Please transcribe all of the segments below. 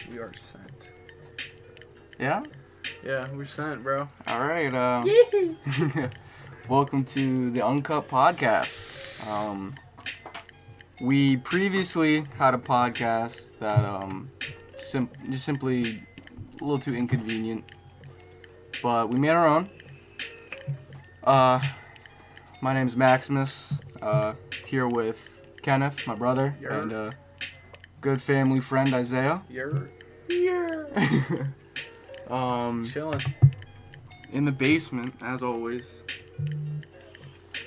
We are sent. Yeah? Yeah, we're sent, bro. Alright, welcome to the TheUncutPodcast. We previously had a podcast that, just simply a little too inconvenient. But we made our own. My name's Maximus, here with Kenneth, my brother, and a good family friend, Isaiah. Chilling. In the basement, as always.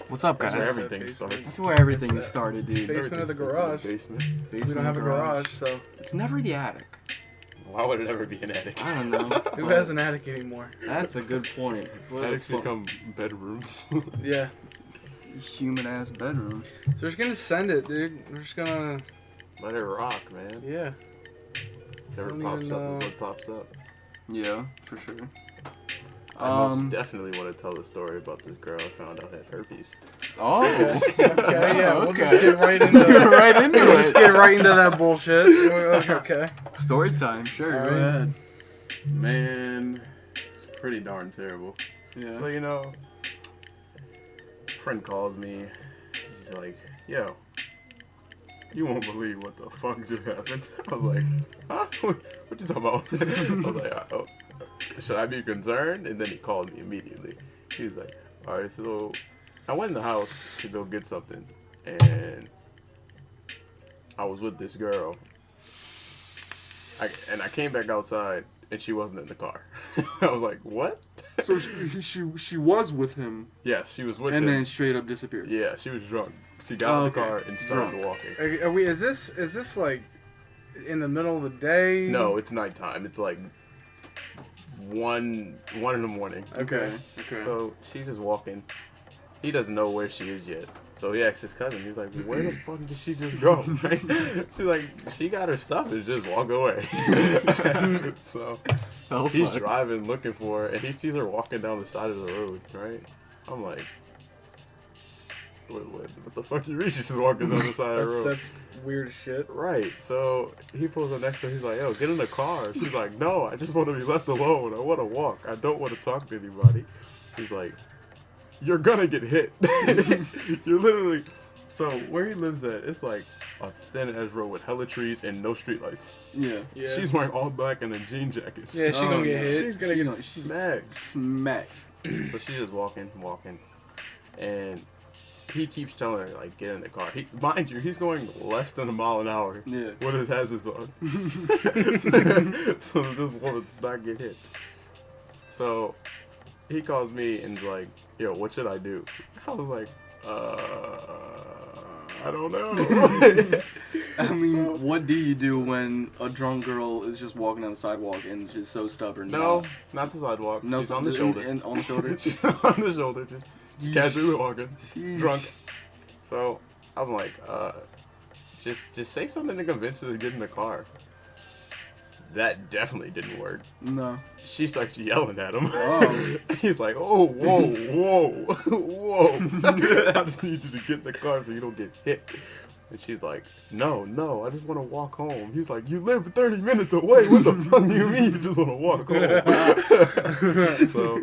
What's up, guys? That's where everything starts. That's where everything started, dude. Basement of the garage. Basement. We don't have a garage, so It's never the attic. Why would it ever be an attic? I don't know. who has an attic anymore? That's a good point. Attics become bedrooms. Yeah. Human ass bedroom. So we're just gonna send it, dude. We're just gonna. Let it rock, man. Yeah. Whatever don't pops even, up is what pops up. Yeah, for sure. I most definitely want to tell the story about this girl I found out had herpes. Oh. Okay, yeah. We'll just Okay. get right into it. We'll Just get right into that bullshit. Okay. Story time, sure. All Go right. ahead. Man, it's pretty darn terrible. Yeah. So, you know, a friend calls me. She's like, yo, you won't believe what the fuck just happened. I was like, huh? What you talking about? I was like, oh, should I be concerned? And then he called me immediately. He was like, all right, so I went in the house to go get something. And I was with this girl. I came back outside, and she wasn't in the car. I was like, what? So she was with him. Yes, she was with him. And then straight up disappeared. Yeah, she was drunk. She got in the Okay. car and started Drunk. walking. Are we? Is this like in the middle of the day? No, it's nighttime. It's like 1 in the morning. Okay. Okay. So she's just walking. He doesn't know where she is yet. So he asked his cousin. He's like, where the fuck did she just go? Right? She's like, she got her stuff and just walk away. So Oh, he's fuck. driving looking for her, and he sees her walking down the side of the road, right? I'm like, what the fuck you mean she's just walking down the side of the road? That's weird as shit. Right, so he pulls up next to her. He's like, yo, get in the car. She's like, no, I just want to be left alone. I want to walk. I don't want to talk to anybody. He's like, you're gonna get hit. You're literally... So, where he lives at, it's like a thin-ass road with hella trees and no streetlights. Yeah. Yeah. She's wearing all black and a jean jacket. Yeah, she gonna get hit. She's gonna She get gonna- smacked. Smack. So she's just walking. And he keeps telling her, like, get in the car. Mind you, he's going less than a mile an hour Yeah. with his hazards on. So this woman does not get hit. So he calls me and is like, yo, what should I do? I was like, I don't know. I mean, what do you do when a drunk girl is just walking down the sidewalk and just so stubborn? No, not the sidewalk. No, She's on the shoulder. On the shoulder. She's on the shoulder, just casually walking, Sheesh. drunk. So I'm like, just say something to convince her to get in the car. That definitely didn't work. No. She starts yelling at him. Oh. He's like, oh, whoa. I just need you to get in the car so you don't get hit. And she's like, no, I just want to walk home. He's like, you live 30 minutes away. What the fuck do you mean you just want to walk home? So,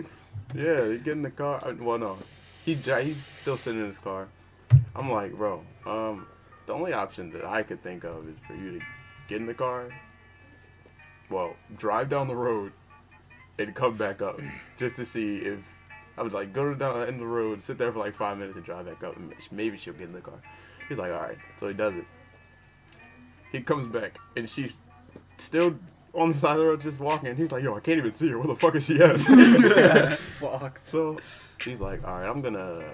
yeah, they get in the car. Well, no, he's still sitting in his car. I'm like, bro, the only option that I could think of is for you to get in the car, well, drive down the road and come back up just to see if, I was like, go down the end of the road, sit there for like 5 minutes and drive back up, and maybe she'll get in the car. He's like, all right. So he does it. He comes back, and she's still on the side of the road just walking. He's like, yo, I can't even see her. Where the fuck is she at? That's fucked. So he's like, all right, I'm gonna...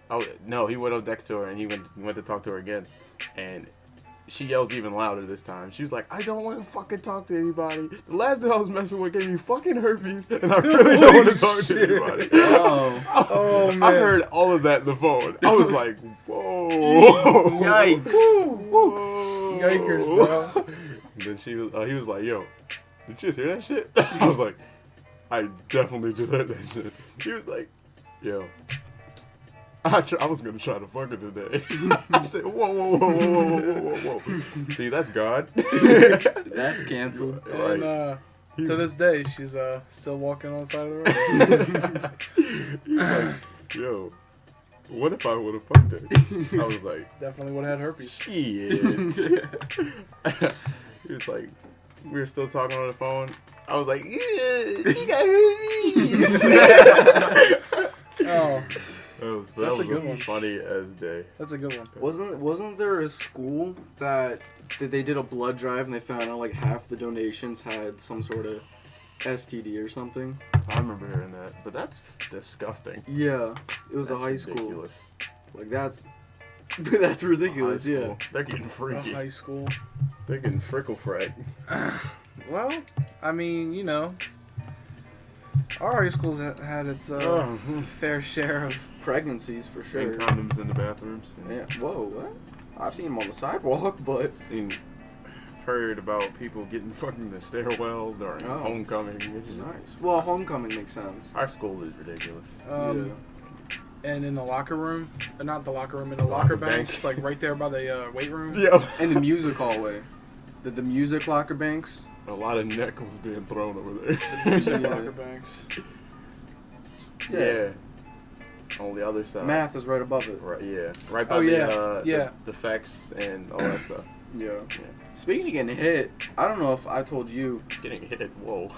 Oh, no, he went up next to her, and he went to talk to her again. And she yells even louder this time. She was like, I don't want to fucking talk to anybody. The last guy I was messing with gave me fucking herpes, and I really don't want to talk to anybody. Oh. Man. I heard all of that in the phone. I was like, whoa. Yikes. Whoa. Yikers, bro. And then he was like, yo, did you just hear that shit? I was like, I definitely just heard that shit. He was like, yo, I was gonna try to fuck her today. I said, whoa. See, that's God. That's canceled. And to this day, she's still walking on the side of the road. He's like, yo, what if I would have fucked her? I was like, Definitely would have had herpes. shit. He was like, we were still talking on the phone. I was like, yeah, she got herpes. Oh, That That's was a good one. funny as day. that's a good one. Wasn't there a school that they did a blood drive and they found out like half the donations had some sort of STD or something? I remember hearing that, but that's disgusting. Yeah, it was a That's high school. ridiculous. Like that's that's ridiculous. High Yeah. school. They're getting A freaky. high school. They're getting frickle frack. Well, I mean, you know, our high school's had its fair share of. Pregnancies for sure. And condoms in the bathrooms. Yeah. Whoa. What? I've seen them on the sidewalk, but Heard about people getting fucking in the stairwell during Oh. homecoming. It's just- nice. Well, homecoming makes sense. Our school is ridiculous. And in the locker room, not the locker room, in the Locker locker bank. banks, like right there by the weight room. Yeah. And the music hallway. The music locker banks. A lot of neck was being thrown over there. Music Yeah. locker banks. Yeah. On the other side. Math is right above it. Right, yeah. Right by Oh, yeah. the defects and all that stuff. Yeah. Speaking of getting hit, I don't know if I told you Getting hit. Whoa.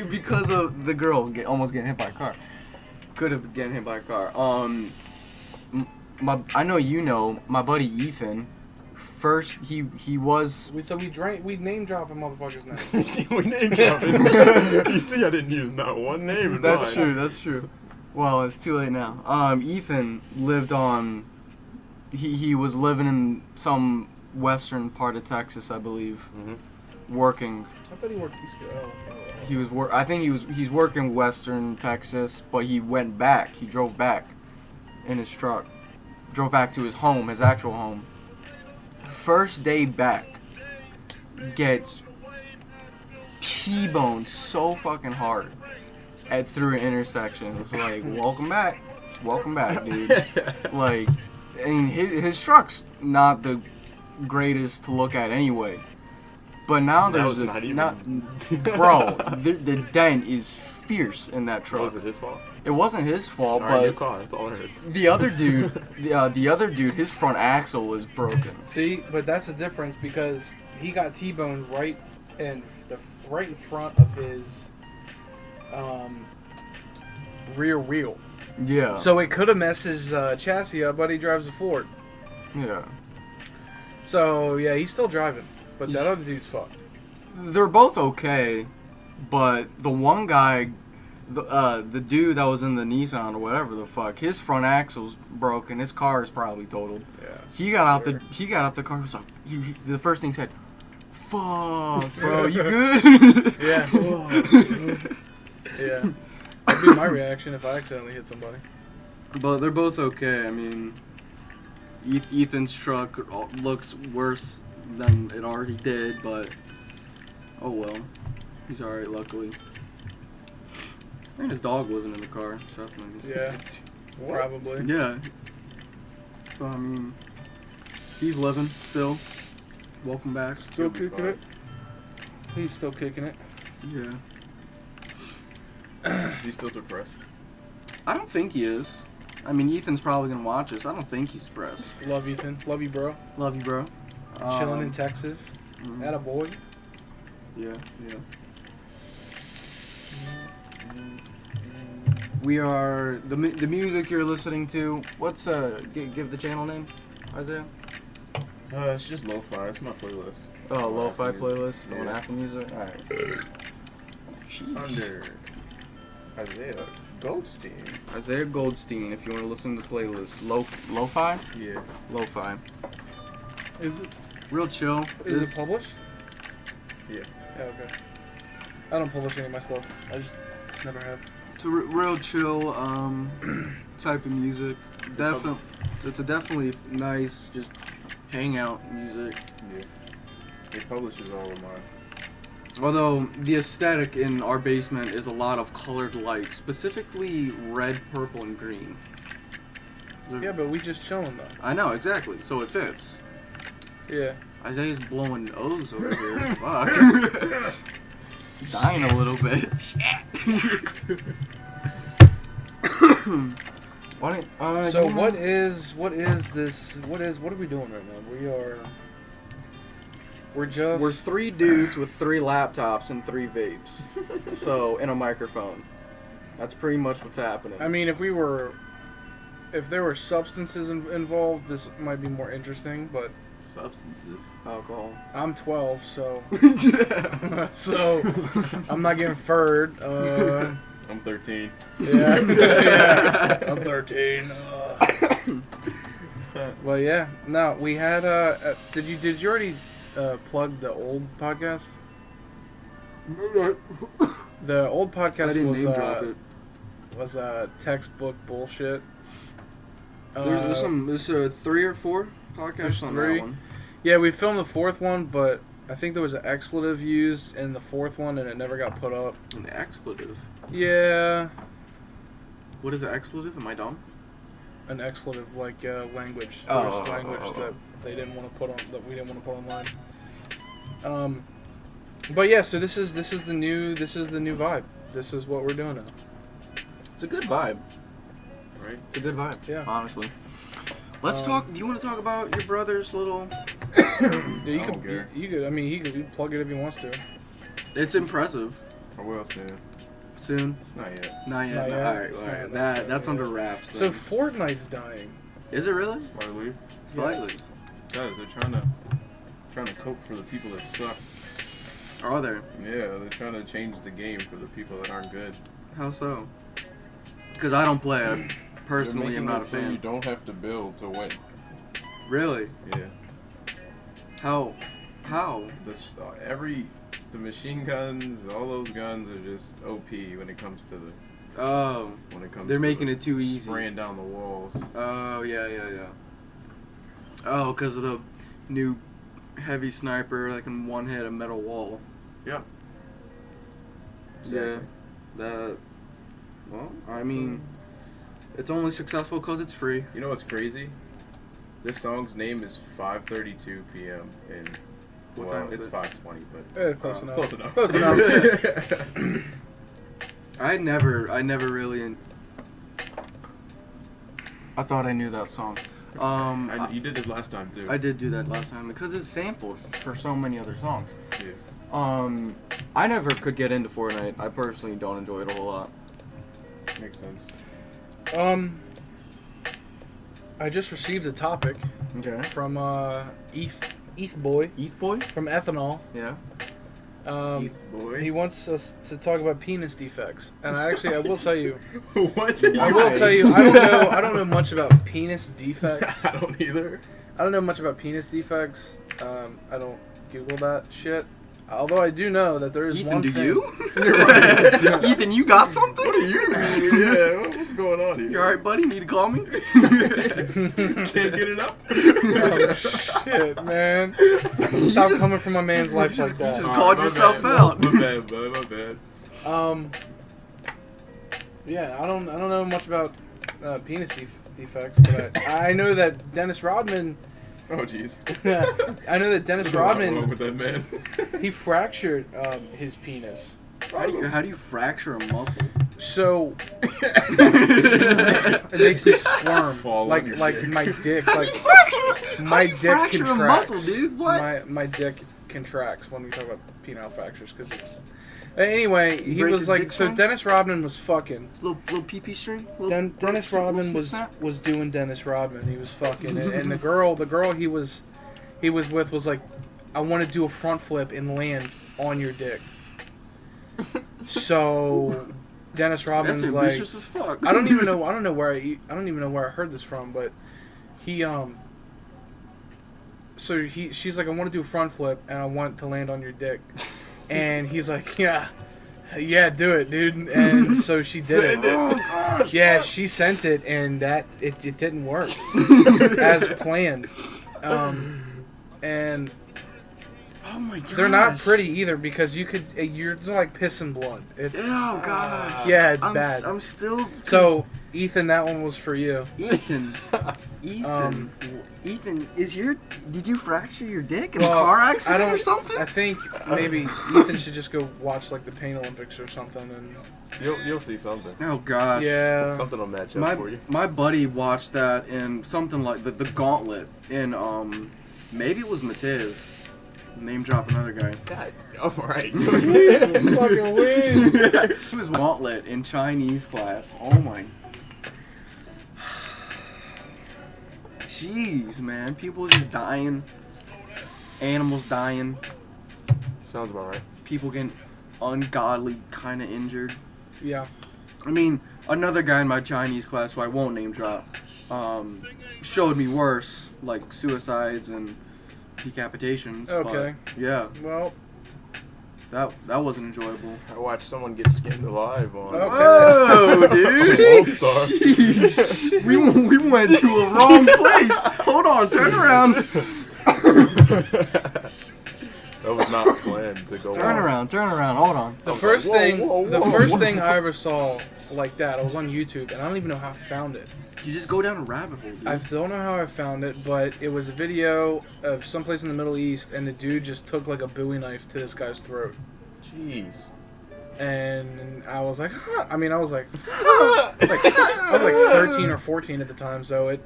because of the girl almost getting hit by a car. Could have been getting hit by a car. I know you know my buddy Ethan. First, he was. We name dropping motherfuckers now. We name dropping. You see, I didn't use not one name in That's mine. true. That's true. Well, it's too late now. Ethan lived on. He was living in some western part of Texas, I believe, working. I thought he worked East Coast. He was I think he's working western Texas, but he went back. He drove back in his truck. Drove back to his home, his actual home. First day back, gets T-boned so fucking hard through an intersection. It's like, welcome back, dude. Like, I mean, his truck's not the greatest to look at anyway. But now That there's was not even- bro, the dent is fierce in that truck. Was it his fault? It wasn't his fault, Alright, new but car. That's all I heard. the other dude, the other dude, his front axle is broken. See, but that's the difference because he got T-boned right in front of his rear wheel. Yeah. So it could have messed his chassis up, but he drives a Ford. Yeah. So yeah, he's still driving, but that other dude's fucked. They're both okay, but the one guy, the dude that was in the Nissan or whatever the fuck, his front axle's broken. His car is probably totaled. Yeah. He got out the car. Was like, the first thing he said, "Fuck, bro, you good?" Yeah. Yeah. That'd be my reaction if I accidentally hit somebody. But they're both okay. I mean, Ethan's truck looks worse than it already did, but oh well. He's alright, luckily. And his dog wasn't in the car, so that's nice. Yeah. Probably. Yeah. So, I mean, he's living still. Welcome back. Still kicking it. He's still kicking it. Yeah. Is he still depressed? I don't think he is. I mean, Ethan's probably gonna watch us. I don't think he's depressed. Love Ethan. Love you, bro. Love you, bro. Chilling in Texas. Mhm. Atta boy. Yeah. We are the music you're listening to. What's give the channel name, Isaiah? It's just lo-fi. It's my playlist. Oh, lo-fi Music. playlist on Yeah. Apple Music. All right. Sheesh. Under Isaiah Goldstein. Isaiah Goldstein. If you want to listen to the playlist, lo-fi, Yeah. lo-fi, Is it? real chill. Is This- it published? Yeah. Yeah. Okay. I don't publish any of my stuff. I just never have. It's a real chill type of music. It's a definitely nice just hangout music. Yeah. He publishes all of mine. Although the aesthetic in our basement is a lot of colored lights, specifically red, purple, and green. Yeah, but we just chilling though. I know, exactly. So it fits. Yeah. Isaiah's blowing O's over here. Fuck. Dying a little bit. Shit. What are we doing right now? We're 3 dudes with 3 laptops and 3 vapes. So, and a microphone. That's pretty much what's happening. I mean, if there were substances involved, this might be more interesting, but... Substances? Alcohol. I'm 12, so... so, I'm not getting furred. I'm 13. Yeah. Yeah. I'm 13. Well, yeah. No, we had, did you already plug the old podcast? The old podcast was textbook bullshit. There's 3 or 4 podcasts There's on 3. that one. Yeah, we filmed the 4th one, but I think there was an expletive used in the 4th one, and it never got put up. An expletive? Yeah. What is an expletive? Am I dumb? An expletive, like language. Oh. Language that they didn't want to put on, that we didn't want to put online. But yeah, so this is the new vibe. This is what we're doing now. It's a good vibe. Right? It's a good vibe. Yeah. Honestly. Let's talk. Do you want to talk about your brother's little? Yeah, you I could. don't care. You could. I mean, he could plug it if he wants to. It's impressive. I will soon. Soon. It's not yet. Not yet. Not yet. Alright, It's alright. not That's yet. under wraps. So Then. Fortnite's dying. Is it really? Slightly. Slightly. Yes. Guys, they're trying to cope for the people that suck. Are there? Yeah, they're trying to change the game for the people that aren't good. How so? Because I don't play. I personally They're am making not a it so you fan. don't have to build to win. Really? Yeah. How? The machine guns, all those guns are just OP when it comes to Oh. They're making it too easy. Spraying down the walls. Oh, yeah. Oh, because of the new heavy sniper that can one-hit a metal wall. Yeah. Yeah. Well, I mean, it's only successful because it's free. You know what's crazy? This song's name is 5:32 p.m. and What well, time is it's it? 5:20, but Close enough. Close enough. Close enough. I never really. I thought I knew that song. You did this last time too. I did do that last time because it's sampled for so many other songs. Yeah. I never could get into Fortnite. I personally don't enjoy it a whole lot. Makes sense. I just received a topic Okay. from ETH Boy ETH boy? from Ethanol. Yeah. Heath boy. He wants us to talk about penis defects, and I will tell you. What? I will tell you. I don't know much about penis defects. I don't either. I don't know much about penis defects. I don't Google that shit. Although I do know that there is Ethan, one do thing. you? Ethan, you got something? What are you? Yeah. What's going on here? You alright, buddy? Need to call me? Can't get it up. Oh shit, man! Stop coming from my man's life like that. just called yourself out. My bad, bud. My bad. Yeah, I don't know much about penis defects, but I know that Dennis Rodman. Oh jeez. I know that Dennis There's a lot wrong Rodman. with that man. He fractured his penis. How do you fracture a muscle? So it makes me squirm, Fall on like your like dick. my dick, like my How do you dick fracture contracts. a muscle, dude? What? My dick contracts when we talk about penile fractures because it's. Anyway, he Break was his like, dick so string? Dennis Rodman was fucking. Little pee-pee string? Dennis Rodman was doing Dennis Rodman. He was fucking, and the girl he was with was like, I want to do a front flip and land on your dick. So Dennis Rodman's That's like, ambitious as fuck. I don't even know where I heard this from, but he she's like, I want to do a front flip and I want to land on your dick, and he's like, yeah, do it, dude. And so she did it. Yeah, she sent it, and it didn't work as planned. And Oh my god. They're not pretty either because you're like pissing blood. It's Oh god. yeah, it's bad. I'm still. So Ethan, that one was for you. Ethan. Ethan, did you fracture your dick in a Well, car accident or something? I think maybe Ethan should just go watch like the Pain Olympics or something. And You'll see something. Oh gosh. yeah, Something will match up for you. My buddy watched that in something like the Gauntlet in maybe it was Matez. Name drop another guy. God, alright. fucking win. It was Gauntlet in Chinese class. Oh my. Jeez, man. People just dying. Animals dying. Sounds about right. People getting ungodly kind of injured. Yeah. I mean, another guy in my Chinese class, who I won't name drop, showed me worse, like suicides and decapitations. Okay. But yeah, Well. that wasn't enjoyable. I watched someone get skinned alive on. Okay. Whoa, dude! Gold Star. Jeez. We went to a wrong place. Hold on, turn around. That was not planned to go Turn on. around. Hold on. The was first like, thing, whoa, the whoa, first whoa. thing I ever saw like that, I was on YouTube, and I don't even know how I found it. You just go down a rabbit hole, dude. I don't know how I found it, but it was a video of someplace in the Middle East, and the dude just took like a Bowie knife to this guy's throat, Jeez. and I was like, huh. I mean, I was like, I was like 13 or 14 at the time, so it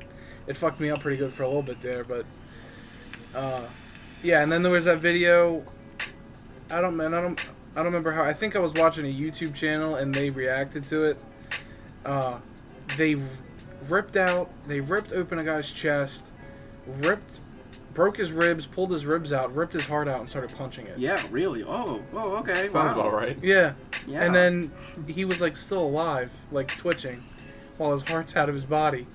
fucked me up pretty good for a little bit there, but yeah. And then there was that video. I don't remember how. I think I was watching a YouTube channel and they reacted to it. They ripped open a guy's chest, broke his ribs, pulled his ribs out, ripped his heart out, and started punching it. Yeah, really? Oh, okay. Sounds Wow. about right. Yeah. Yeah. And then he was like still alive, like twitching, while his heart's out of his body,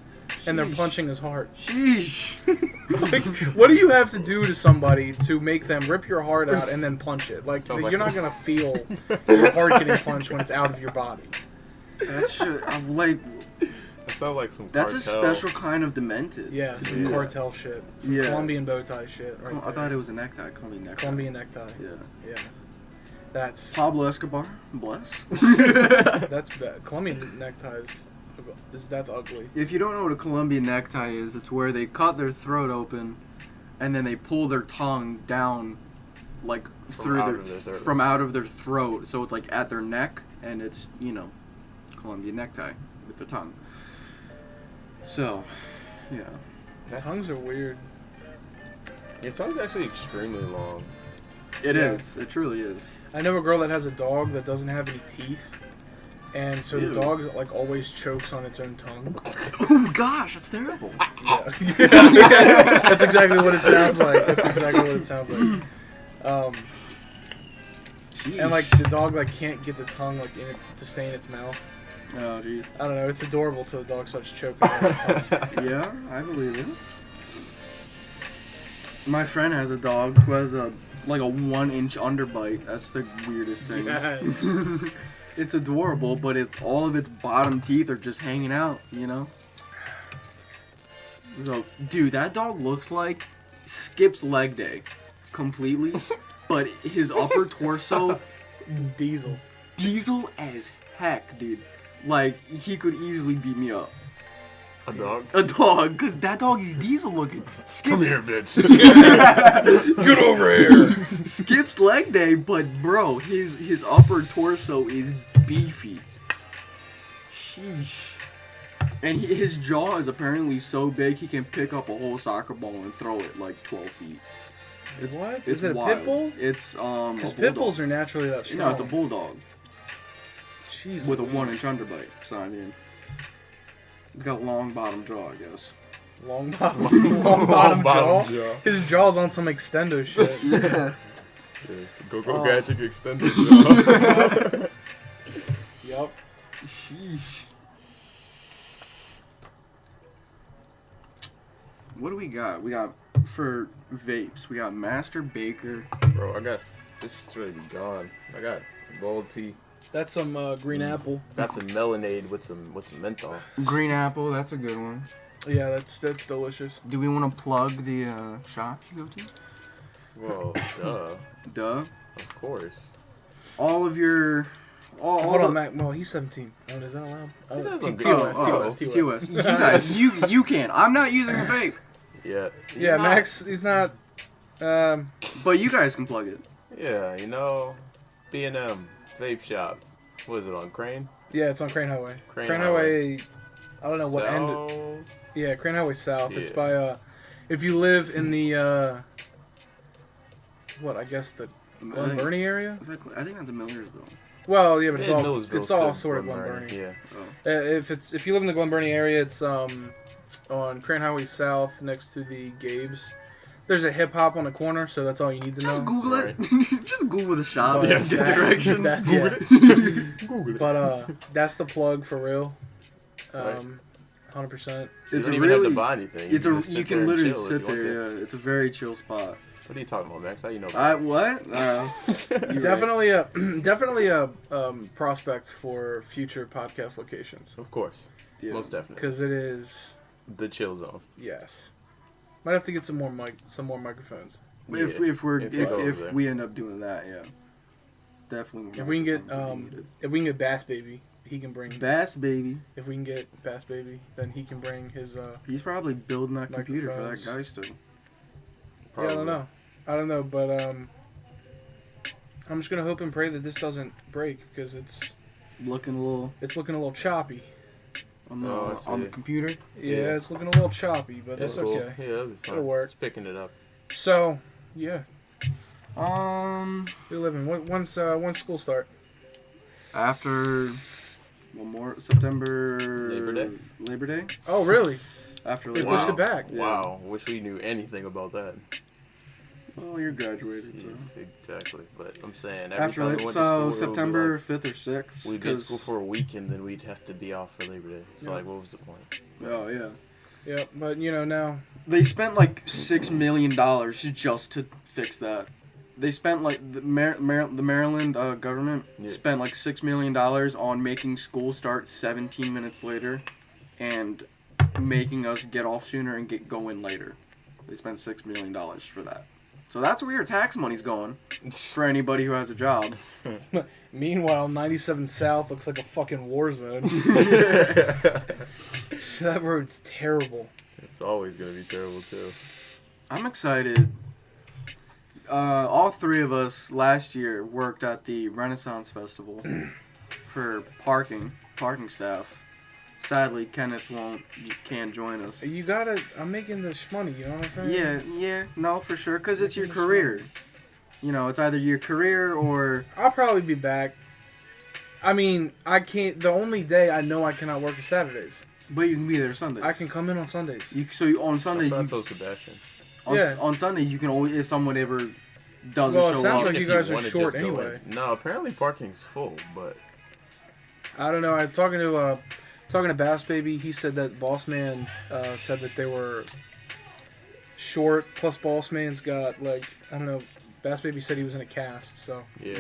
and they're Sheesh. punching his heart. Sheesh. Like, what do you have to do to somebody to make them rip your heart out and then punch it? Like, Sounds you're like not some- gonna feel your heart getting punched when it's out of your body. That's shit. I'm like, That sounds like some that's a cartel. special kind of demented. Yeah, to some do cartel shit, some Yeah. Colombian bow tie shit. Right I thought it was a necktie. Colombian necktie. Colombian necktie. Yeah. Yeah, that's Pablo Escobar. Bless. that's bad. Colombian neckties that's ugly. If you don't know what a Colombian necktie is, it's where they cut their throat open, and then they pull their tongue down, like through out their of their throat. from out of their throat. So it's like at their neck, and it's Colombian necktie with the tongue. So, yeah. Tongues are weird. Your tongue's actually extremely long. It Yeah. is. It truly is. I know a girl that has a dog that doesn't have any teeth, and so Ew. the dog like always chokes on its own tongue. Oh gosh, that's terrible. Yeah. That's exactly what it sounds like. And like the dog like can't get the tongue like in it to stay in its mouth. Oh jeez. I don't know. It's adorable till the dog starts choking on its tongue. Yeah, I believe it. My friend has a dog who has a 1-inch underbite. That's the weirdest thing. Yes. It's adorable, but it's all of its bottom teeth are just hanging out, you know? So, dude, that dog looks like Skip's leg day completely, but his upper torso Diesel. diesel as heck, dude. Like, he could easily beat me up. A dog? A dog, because that dog is diesel looking. Come here, bitch. Get over here. Skip's leg day, but bro, his upper torso is beefy. Sheesh. And his jaw is apparently so big he can pick up a whole soccer ball and throw it like 12 feet. What? It's Is it a wild. pit bull? It's Because a pit bulls bulldog. are naturally that strong. No, it's a bulldog Jesus. with a 1-inch underbite. So I mean, it's got a long bottom jaw, I guess. long bottom jaw. jaw. His jaw's on some extendo shit. Yeah. Go Oh. gadget extended. Jaw. Yup. Sheesh. What do we got? We got, for vapes, we got Master Baker. Bro, I got this shit's ready to be gone. I got gold tea. That's some green apple. That's a melonade with some menthol. Green Apple, that's a good one. Yeah, that's delicious. Do we want to plug the shop you go to? Well, duh. Of course. All of your... Hold on, Mac. Well, he's 17. Oh, is that allowed? Oh, doesn't TOS. You guys, you can. I'm not using a vape. Yeah. Yeah, Max, he's not... But you guys can plug it. Yeah, B&M vape shop. What is it on Crane? Yeah, it's on Crane Highway. Crane Highway. I don't know what end. South? Yeah, Crane Highway South. Yeah. It's by if you live in the I guess the Glen Burnie area. I think that's a Millersville. Well, yeah, but Yeah, it's all Millersville, sort of Glen Glen Burnie, Burnie. Yeah. If you live in the Glen Burnie area, it's on Crane Highway South next to the Gabe's. There's a hip hop on the corner, so that's all you need to know. Just Google it. Just Google the shop But and get directions. Google it. Google it. But that's the plug for real. Right. 100%. You It's don't a even really, have to buy anything. it's just you sit can there and literally chill if sit you want there. to. Yeah, it's a very chill spot. What are you talking about, Max? How you know? What? You're Definitely a prospect for future podcast locations, Of course. Yeah. Most definitely. because it is, The chill zone. yes. Might have to get some more microphones. If Yeah, if we end up doing that, yeah, definitely. If we can get Bass Baby, he can bring. Bass Baby, If we can get Bass Baby, then he can bring his. he's probably building that computer for that Microphones. guy still. Yeah, I don't know, but I'm just gonna hope and pray that this doesn't break because it's Looking a little looking a little choppy. on the Oh, I on the see. computer. Yeah, it's looking a little choppy, but that's cool. okay. Yeah, that'll be fine. It'll work. It's picking it up. So, yeah, Um, you're living. When's school start? after one more September Labor Day? Labor Day. Oh, really? After They Labor pushed Day. it back. Yeah. Wow. Wish we knew anything about that. Well, you're graduated, so. Yes, exactly. But I'm saying every After time Labor, we went so to school, it would be September like, 5th or 6th. we'd be at school for a week and then we'd have to be off for Labor Day. So Yeah. like, what was the point? Oh yeah. Yeah, but now. They spent like $6 million just to fix that. They spent like the Maryland government Yeah. spent like $6 million on making school start 17 minutes later, and making us get off sooner and get going later. They spent $6 million for that. So that's where your tax money's going for anybody who has a job. Meanwhile, 97 South looks like a fucking war zone. That road's terrible. It's always gonna be terrible too. I'm excited. All three of us last year worked at the Renaissance Festival for parking staff. Sadly, Kenneth can't join us. I'm making this money, you know what I'm saying? Yeah, no, for sure, because it's your career. You know, it's either your career or... I'll probably be back. I mean, I can't, the only day I know I cannot work is Saturdays. But you can be there Sundays. I can come in on Sundays. On Sundays, I told Sebastian. on Sundays you can always, if someone ever doesn't Well, it show sounds up. like If you guys are wanna short just go anyway. in. No, apparently parking's full, but I don't know. I was talking to Bass Baby. He said that Boss Man said that they were short. Plus, Boss Man's got like, I don't know. Bass Baby said he was in a cast. So yeah,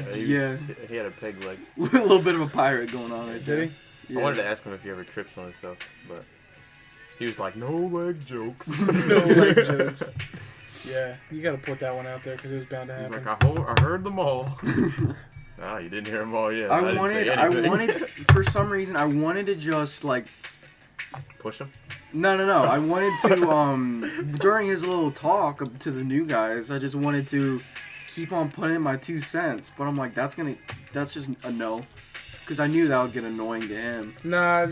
he had a peg leg. A little bit of a pirate going on right there. did he? Yeah. I wanted to ask him if he ever trips on himself, but he was like, "No leg jokes." No leg jokes. Yeah, you got to put that one out there because it was bound to He's happen. like, I heard them all. Nah, you didn't hear them all yet. I wanted, for some reason, I wanted to just like, push him. no. I wanted to, during his little talk to the new guys, I just wanted to keep on putting in my 2 cents. But I'm like, that's just a no. Because I knew that would get annoying to him. Nah,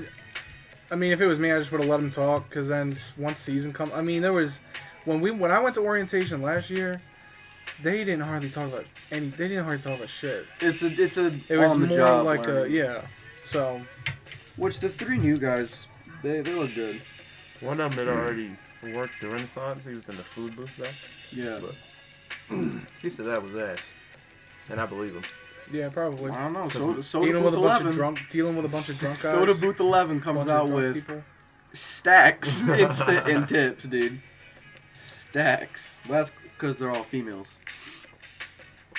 I mean, if it was me, I just would have let him talk. Because then once season come, I mean, there was when I went to orientation last year, they didn't hardly talk about shit. It It was on the more job like learning. So Which the 3 new guys, they look good. One of them had already worked the Renaissance. He was in the food booth though. Yeah. But he said that was ass, and I believe him. yeah, probably. I don't know. Soda Dealing Booth with a bunch 11. of drunk, dealing with a bunch of drunk guys. Soda Booth 11 comes bunch of out drunk with people. stacks in tips, dude. Stacks. Well, that's because they're all females.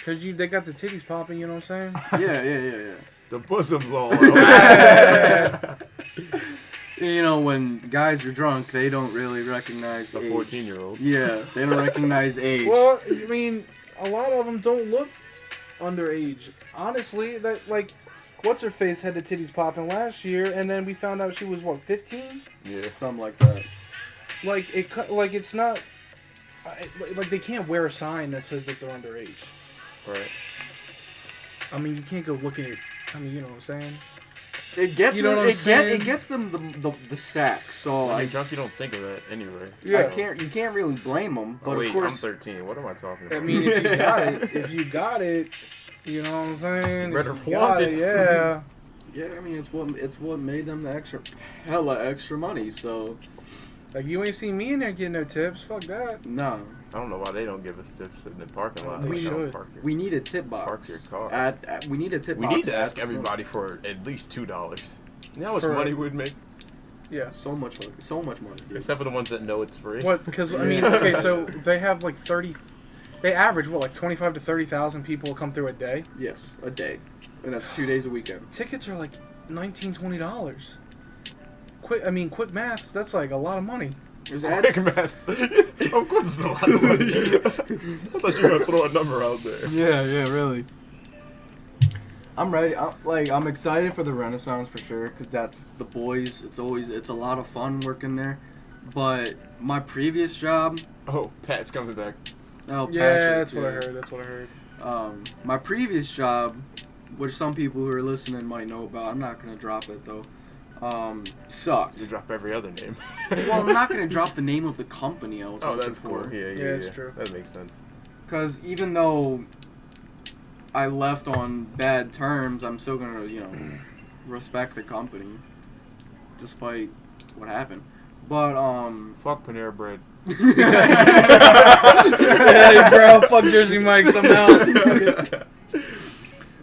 Cause they got the titties popping. You know what I'm saying? Yeah. The bosom's all out. You know, when guys are drunk, they don't really recognize A age. 14-year-old. Yeah, they don't recognize age. Well, I mean, a lot of them don't look underage. Honestly, that like, what's her face had the titties popping last year, and then we found out she was what 15. Yeah. Something like that. Like it's not. Like they can't wear a sign that says that they're underage. Right. I mean, you can't go looking at. I mean, you know what I'm saying. It gets You know what I'm saying? it gets them the sack. So When you're drunk, you don't think of that anyway. Yeah. you can't really blame them. But Oh, wait, of course, I'm 13. What am I talking about? I mean, if you got it, you know what I'm saying. Better If you flaunt got it. yeah. yeah, I mean it's what made them the hella extra money. So Like you ain't seen me in there getting no tips. Fuck that. no, I don't know why they don't give us tips sitting in the parking lot. They Like, don't should. park your- we need a tip box. Park your car. We need a tip We box. need to at ask the- everybody for at least $2. You know how much For- money we'd make? Yeah. So much money, dude. Except for the ones that know it's free. What? Because I mean, okay, so they have like 30. They average what, like 25 to 30,000 people come through a day. Yes, a day, and that's 2 days a weekend. Tickets are like $19-20. Quick maths. That's like a lot of money. Is Quick maths. Of course it's a lot of money. I thought you were going to throw a number out there. Yeah, really. I'm ready. I'm excited for the Renaissance for sure, because that's the boys. It's a lot of fun working there. But my previous job, Oh, Pat's coming back. oh Yeah, Patrick, that's what I heard. That's what I heard. My previous job, which some people who are listening might know about, I'm not gonna drop it though. Sucked. You drop every other name. Well, I'm not gonna drop the name of the company I was Oh, working that's for. cool. Yeah, it's true. That makes sense. Because even though I left on bad terms, I'm still gonna, respect the company, despite what happened. But Fuck Panera Bread. Hey, bro, fuck Jersey Mike somehow.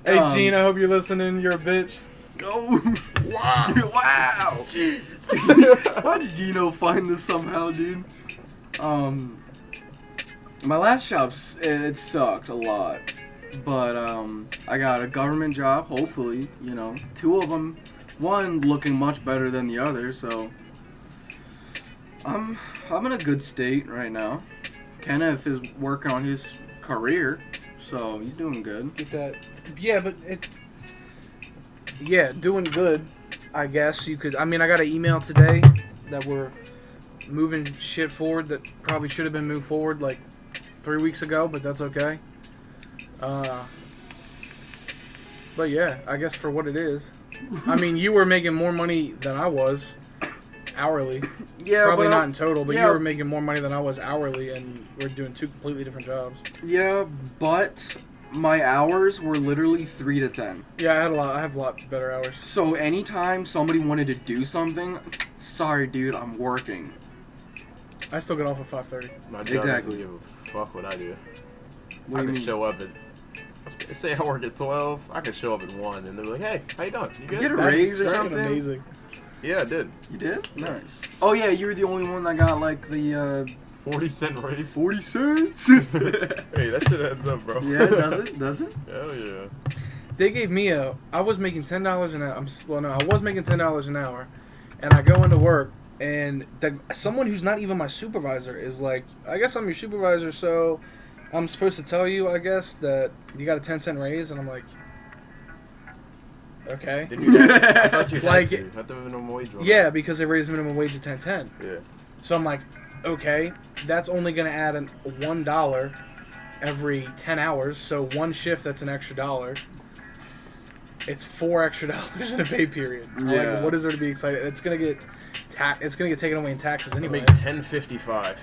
Hey, Gene, I hope you're listening. You're a bitch. oh Wow. wow, jeez. Why did Gino find this somehow, dude? My last job, it sucked a lot. But I got a government job, hopefully, two of them, one looking much better than the other, so I'm in a good state right now. Kenneth is working on his career, so he's doing good. Get that. Yeah, but doing good. I guess you could. I mean, I got an email today that we're moving shit forward that probably should have been moved forward like 3 weeks ago, but that's okay. But yeah, I guess for what it is. I mean, you were making more money than I was hourly. Yeah, Probably but not in total, but yeah. you were making more money than I was hourly, and we're doing two completely different jobs. Yeah, but my hours were literally 3 to 10. Yeah, I have a lot better hours. So anytime somebody wanted to do something, sorry, dude, I'm working. I still get off at 5:30. My job Exactly. doesn't give a fuck what I do. What I do you can mean? show up at... Say I work at 12, I can show up at 1, and they're like, hey, how you doing? You good? Get a That's raise or fucking something? Amazing. Yeah, I did. You did? Nice. Oh yeah, you were the only one that got like the 40-cent raise. 40 cents. Hey, that shit adds up, bro. Yeah, does it? Hell yeah. They gave me I was making $10 an hour. I was making $10 an hour, and I go into work, and someone who's not even my supervisor is like, I guess I'm your supervisor, so I'm supposed to tell you, I guess, that you got a 10-cent raise, and I'm like, okay. Didn't you I thought you had Like- to. I thought the minimum wage went Yeah, up. because they raised the minimum wage to 10.10. Yeah. So I'm like, okay, that's only going to add $1 every 10 hours. So one shift, that's an extra $1. It's $4 extra in a pay period. I'm Yeah. like, what is there to be excited? It's gonna get it's gonna get taken away in taxes I anyway. make $10.55.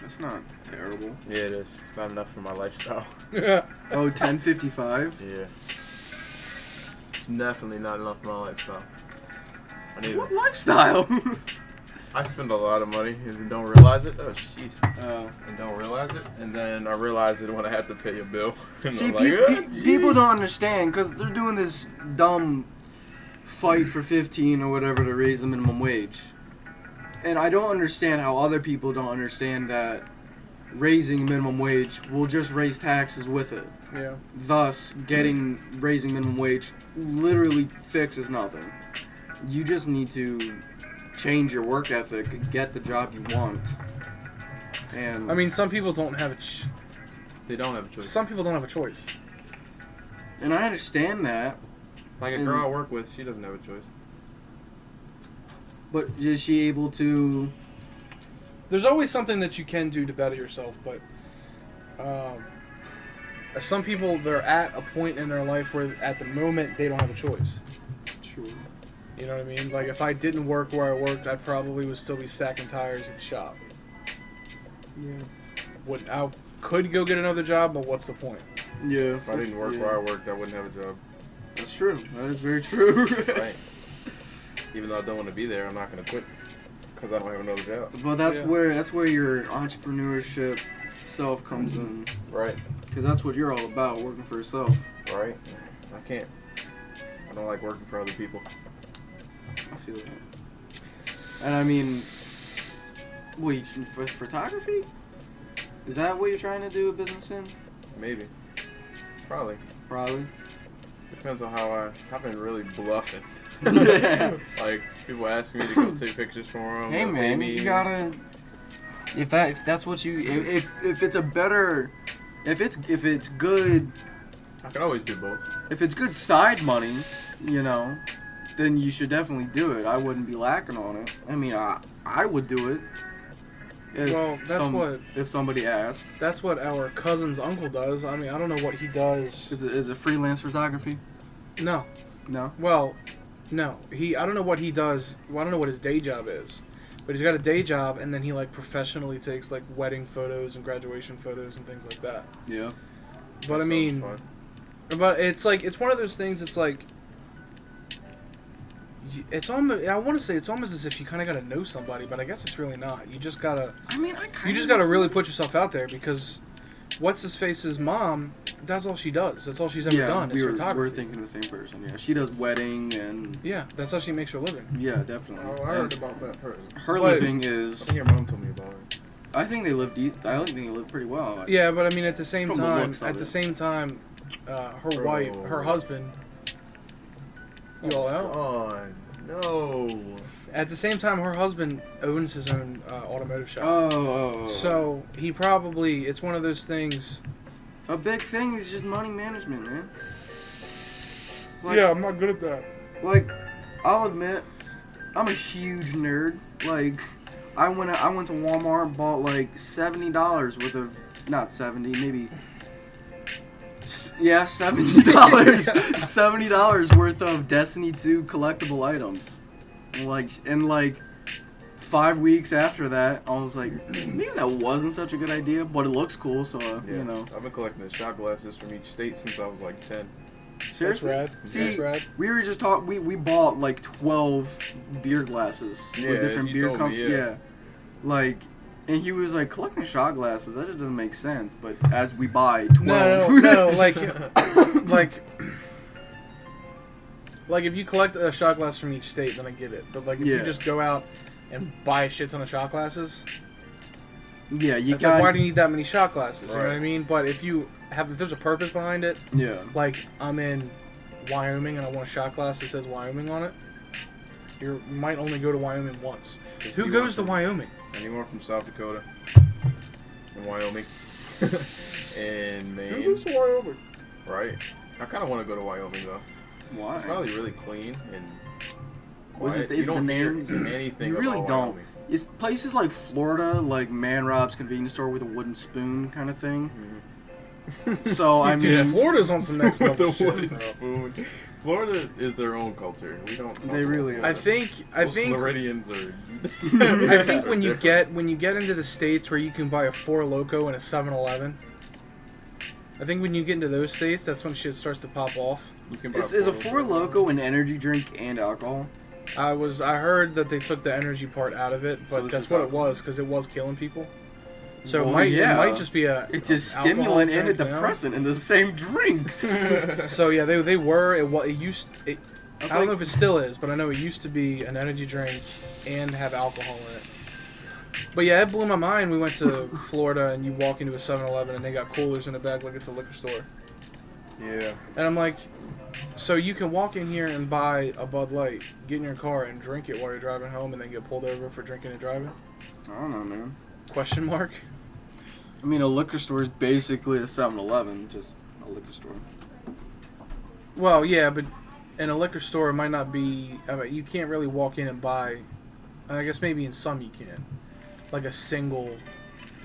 That's not terrible. Yeah, it is. It's not enough for my lifestyle. Oh, 10.55. Yeah. It's definitely not enough for my lifestyle. I need What it. lifestyle? I spend a lot of money and don't realize it. Oh, jeez. Oh. And don't realize it. And then I realize it when I have to pay a bill. And See, I'm like, people don't understand because they're doing this dumb fight for 15 or whatever to raise the minimum wage. And I don't understand how other people don't understand that raising minimum wage will just raise taxes with it. Yeah. Thus, raising minimum wage literally fixes nothing. You just need to change your work ethic and get the job you want. And I mean, some people don't have They don't have a choice. Some people don't have a choice. And I understand that, Like a and- girl I work with, she doesn't have a choice. but is she able to? There's always something that you can do to better yourself, but some people, they're at a point in their life where at the moment they don't have a choice. True. You know what I mean? Like if I didn't work where I worked, I probably would still be stacking tires at the shop. Yeah. I could go get another job, but what's the point? Yeah. If I didn't work where I worked, I wouldn't have a job. That's true. That is very true. Right. Even though I don't want to be there, I'm not going to quit because I don't have another job. But that's Yeah. where your entrepreneurship self comes in, Right. because that's what you're all about, working for yourself. Right. I can't. I don't like working for other people. I feel that. And I mean, what do you for photography? Is that what you're trying to do a business in? Maybe. Probably. Probably. Depends on how I've been really bluffing. Yeah. Like, people ask me to go take pictures for them. Hey man, you gotta. If that's what you if it's a better if it's good I can always do both. if it's good side money, you know, then you should definitely do it. I wouldn't be lacking on it. I mean, I would do it. Well, If somebody asked. That's what our cousin's uncle does. I mean, I don't know what he does. Is it freelance photography? No. No. Well, no. I don't know what he does. Well, I don't know what his day job is. But he's got a day job, and then he like professionally takes like wedding photos and graduation photos and things like that. Yeah. But That I mean, sounds fun. but it's like it's one of those things. It's like it's almost. I want to say it's almost as if you kind of got to know somebody, but I guess it's really not. You just gotta. I mean, You just gotta really put yourself out there because what's his face's mom? That's all she does. That's all she's ever done is photography. We're thinking of the same person. Yeah, she does wedding and Yeah, that's how she makes her living. yeah, definitely. Oh, I heard about that person. Her But- living I is. think your mom told me about it. I think they live. I think they live pretty well. Yeah, but I mean, at the same From the time, looks of at the it. same time, her wife, her husband. You all out? Oh, no. At the same time, her husband owns his own automotive shop. Oh. So he probably, it's one of those things. A big thing is just money management, man. I'm not good at that. Like, I'll admit, I'm a huge nerd. Like, I went to Walmart and bought like $70 worth of, not 70, maybe. Yeah, $70. $70 worth of Destiny 2 collectible items. And like 5 weeks after that, I was like, maybe that wasn't such a good idea, but it looks cool, so Yeah. you know. I've been collecting the shot glasses from each state since I was like 10. Seriously? That's rad. See, That's rad. we were just we bought like 12 beer glasses Yeah, with different you beer told me, yeah. Like, and he was like, collecting shot glasses, that just doesn't make sense. But as we buy 12, No, like if you collect a shot glass from each state, then I get it. But like if you Yeah. just go out and buy a shit ton of shot glasses, yeah, you it's got like why do you need that many shot glasses? You know what I Right. mean? But if there's a purpose behind it, yeah. like I'm in Wyoming and I want a shot glass that says Wyoming on it, you might only go to Wyoming once. Just Who you goes want to some- Wyoming? Anyone from South Dakota and Wyoming and Who Maine, goes to Wyoming? right? I kind of want to go to Wyoming though. Why? It's probably really clean and Was quiet. it- You is the don't hear names- anything. you really about don't. Wyoming. It's places like Florida, like Man Rob's convenience store with a wooden spoon kind of thing. So I Dude, mean, Florida's on some next With level the shit, wooden bro. spoon. Florida is their own culture. We don't. talk They about really Florida. I think Floridians are. I think when you get into the states where you can buy a Four Loko and a 7-Eleven, I think when you get into those states, that's when shit starts to pop off. You can buy is a Four Four Loko an energy drink and alcohol? I heard that they took the energy part out of it, So but it's that's just what it alcohol. was because it was killing people. So Well, it yeah. might just be a It's a alcohol stimulant and a drink, you know? depressant in the same drink. So yeah, they were it used it. I was I don't like- know if it still is, but I know it used to be an energy drink and have alcohol in it. But yeah, it blew my mind. We went to Florida and you walk into a 7-Eleven and they got coolers in the back like it's a liquor store. Yeah. And I'm like, so you can walk in here and buy a Bud Light, get in your car and drink it while you're driving home and then get pulled over for drinking and driving? I don't know, man. Question mark? I mean, a liquor store is basically a 7-Eleven, just a liquor store. Well, yeah, but in a liquor store, it might not be. I mean, you can't really walk in and buy. I guess maybe in some you can, like a single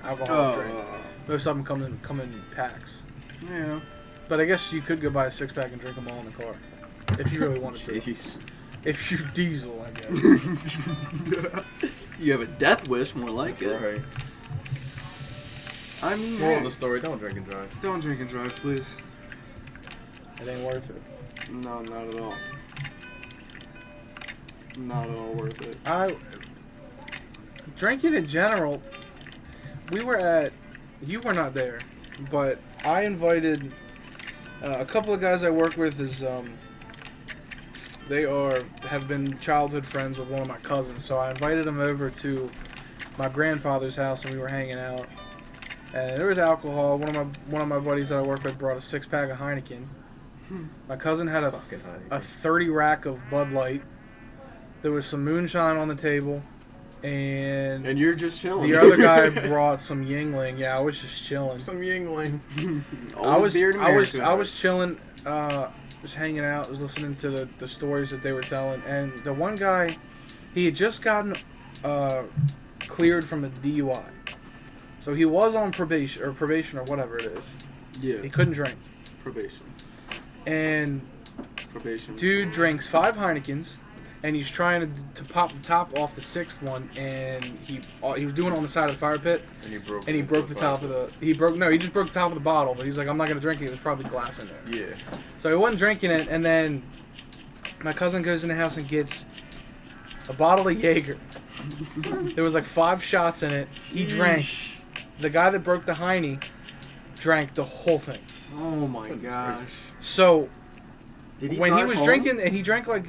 alcoholic drink. Most of them come in packs. Yeah. But I guess you could go buy a 6-pack and drink them all in the car, if you really wanted to. Jeez. If you diesel, I guess. You have a death wish, more like it. Right. I mean, Moral of the story, don't drink and drive. don't drink and drive, please. It ain't worth it. No, not at all. Not at all worth it. Drinking in general, you were not there, but I invited a couple of guys I work with. They have been childhood friends with one of my cousins, so I invited them over to my grandfather's house, and we were hanging out. And there was alcohol. One of my buddies that I work with brought a 6-pack of Heineken. My cousin had a 30 rack of Bud Light. There was some moonshine on the table, and you're just chilling. the other guy brought some Yingling. Yeah, I was just chilling. Some Yingling. I was chilling, just hanging out, was listening to the stories that they were telling, and the one guy, he had just gotten cleared from a DUI, so he was on probation or whatever it is. Yeah. He couldn't drink, Probation. and Probation. dude drinks 5 Heinekens, and he's trying to pop the top off the 6th one, and he was doing it on the side of the fire pit, And he broke the top of the he just broke the top of the bottle, but he's like, I'm not gonna drink it. There's probably glass in there. Yeah. So he wasn't drinking it, and then my cousin goes in the house and gets a bottle of Jaeger. There was like 5 shots in it. He drank. The guy that broke the Heine drank the whole thing. Oh my gosh. So Did when he drive was home? drinking, and he drank like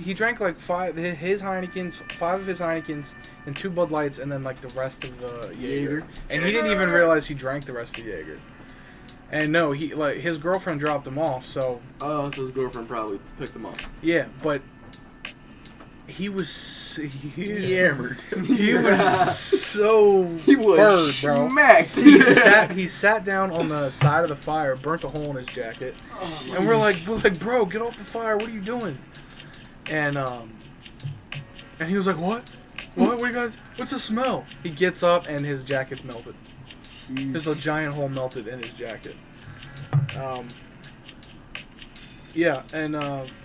5 of his Heinekens, and 2 Bud Lights, and then like the rest of the Jaeger. And he didn't even realize he drank the rest of the Jaeger. And no, his girlfriend dropped him off. So Oh, so his girlfriend probably picked him up. yeah, but he was Hammered. He was so He was furred, bro. smacked. He sat down on the side of the fire, burnt a hole in his jacket, and we're like, bro, get off the fire! What are you doing? And he was like, what? What are you guys? What's the smell? He gets up and his jacket's melted. There's a giant hole melted in his jacket. Yeah, and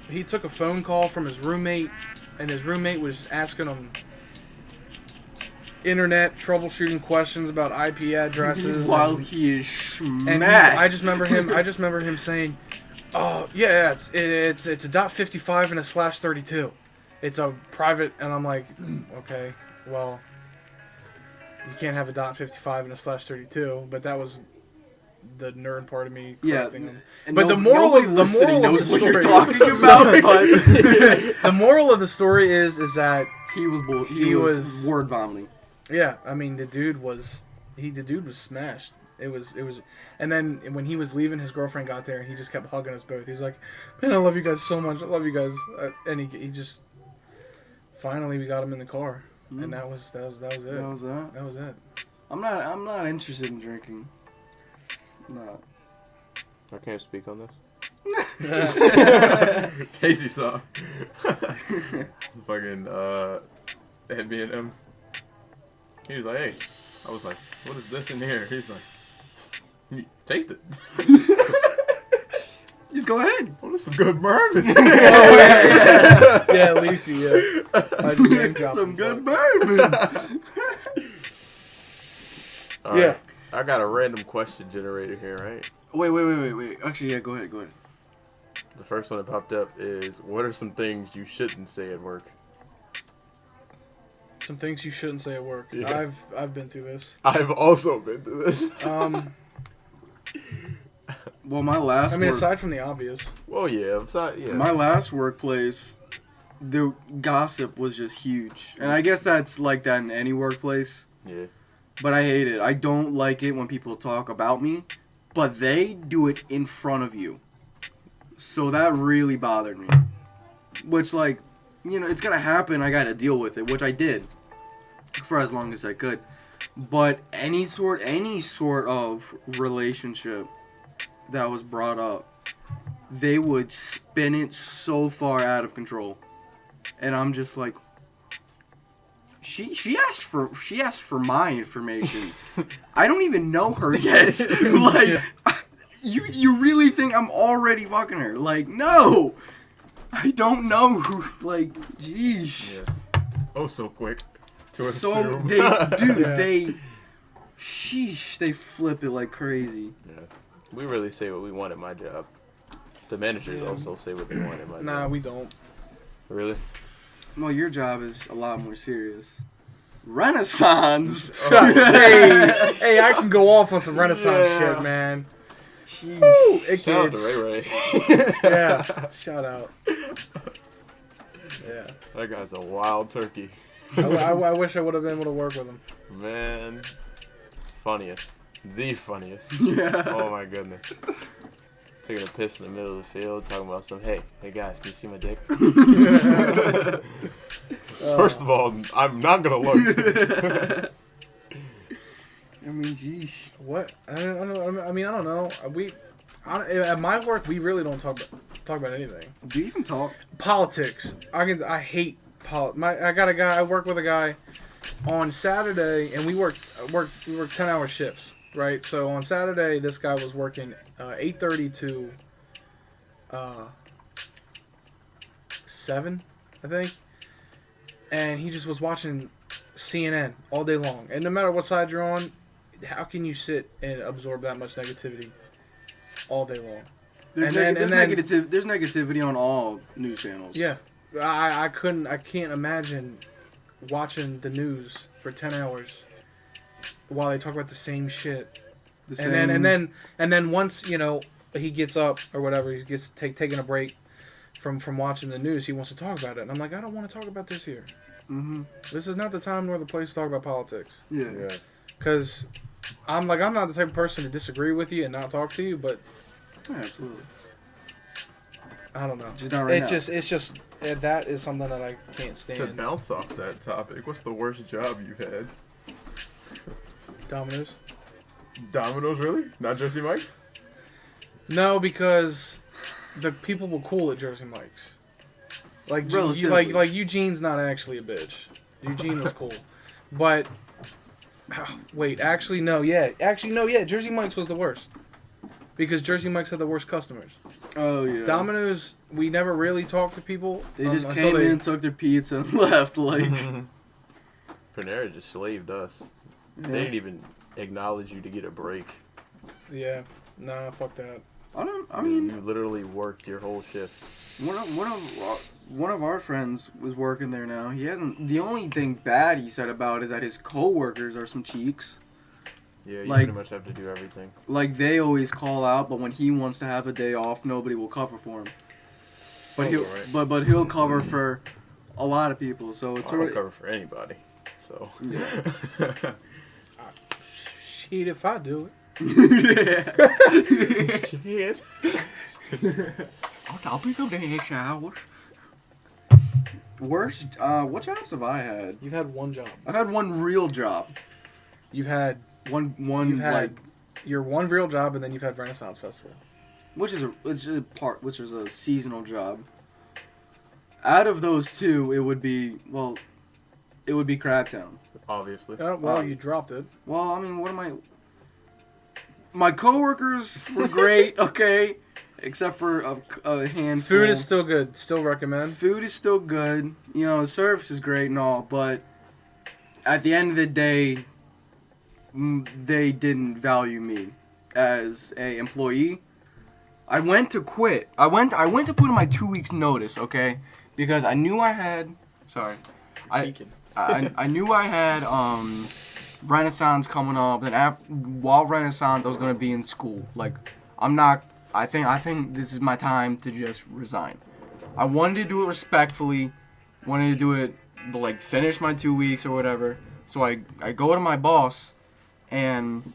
he took a phone call from his roommate, and his roommate was asking him internet troubleshooting questions about IP addresses. While he is smacked. And I just remember him saying, "Oh yeah, it's a .55 and a /32. It's a private." And I'm like, "Okay, well, you can't have a .55 and a /32." But that was the nerd part of me correcting him. But the moral of the story, what you're talking about. But the moral of the story is that he was word vomiting. yeah, I mean the dude was smashed. It was, and then when he was leaving, his girlfriend got there and he just kept hugging us both. He was like, "Man, I love you guys so much. I love you guys." And he just finally we got him in the car, and that was it. That was it. I'm not interested in drinking. No. I can't speak on this. Casey saw. Fucking hit me and him. He was like, "Hey," I was like, "What is this in here?" He's like, "Taste it." Just go ahead. Oh, this is some good bourbon. Yeah, Leafy. Yeah, I just name dropped Some him, good but- bourbon. All Yeah. right. I got a random question generator here, right? Wait. Actually, yeah, go ahead. The first one that popped up is, what are some things you shouldn't say at work? Some things you shouldn't say at work. Yeah. I've been through this. I've also been through this. Well, my last. I mean, aside from the obvious. Well, yeah. My last workplace, the gossip was just huge, and I guess that's like that in any workplace. Yeah. But I hate it. I don't like it when people talk about me, but they do it in front of you. So that really bothered me. Which, like, you know, it's gonna happen. I gotta deal with it, which I did for as long as I could. But any sort of relationship that was brought up, they would spin it so far out of control. And I'm just like, she asked for my information. I don't even know her yet. Like, you really think I'm already fucking her? Like, no, I don't know who. Like, jeez. Yeah. Oh, so quick to So assume. they flip it like crazy. Yeah. We really say what we want at my job. The managers also say what they want at my job. Nah, we don't. Really? Well, your job is a lot more serious. Renaissance. Hey, I can go off on some Renaissance shit, man. Jeez. Woo, it Shout out gets, to Ray Ray. Yeah, shout out. Yeah, That guy's a wild turkey. I wish I would have been able to work with him. Man. Funniest. The funniest. Yeah. Oh my goodness. Taking a piss in the middle of the field, talking about some, hey guys, can you see my dick? First of all, I'm not gonna look. I mean, geez. What? I don't know. At my work, we really don't talk about anything. Do you even talk? Politics. I hate politics. I work with a guy on Saturday, and we work 10-hour shifts, right? So on Saturday, this guy was working 8:30 to 7, I think, and he just was watching CNN all day long. And no matter what side you're on, how can you sit and absorb that much negativity all day long? There's negativity on all news channels. Yeah, I can't imagine watching the news for 10 hours while they talk about the same shit. And then once, he gets up or whatever, he gets taking a break from watching the news, he wants to talk about it. And I'm like, I don't want to talk about this here. Mm-hmm. This is not the time nor the place to talk about politics. Yeah. Because I'm not the type of person to disagree with you and not talk to you, but Yeah, absolutely. I don't know. Just not right now. It's just that is something that I can't stand. To bounce off that topic, what's the worst job you've had? Domino's? Domino's, really? Not Jersey Mike's? No, because the people were cool at Jersey Mike's. Like Relatively. like Eugene's not actually a bitch. Eugene was cool, but wait, actually no, yeah, Jersey Mike's was the worst because Jersey Mike's had the worst customers. Oh yeah. Domino's, we never really talked to people. They just until came in, took their pizza, and left. Like. Panera just slaved us. Yeah. They didn't even acknowledge you to get a break. Yeah, nah, fuck that. I mean, you literally worked your whole shift. One of our friends was working there now. He hasn't. The only thing bad he said about it is that his coworkers are some cheeks. Yeah, you Like- pretty much have to do everything. Like they always call out, but when he wants to have a day off, nobody will cover for him. But Sounds alright. but he'll cover for a lot of people. So it's I don't sort of cover for anybody. So. yeah. Shit, if I do it. Shit. I'll pick up the next hours. Worst, what jobs have I had? You've had one job. I've had one real job. You've had You've had your one real job, and then you've had Renaissance Festival. which is a seasonal job. Out of those two, it would be Crabtown. Obviously. You dropped it. Well, I mean, my coworkers were great, okay, except for a handful. Food is still good. Still recommend. Food is still good. The service is great and all, but at the end of the day, they didn't value me as a employee. I went to quit. I went to put in my 2 weeks notice, okay, because I knew I had. Sorry, I knew I had Renaissance coming up, and while Renaissance, I was gonna be in school. Like, I think this is my time to just resign. I wanted to do it respectfully. Wanted to do it, like, finish my 2 weeks or whatever. So I go to my boss, and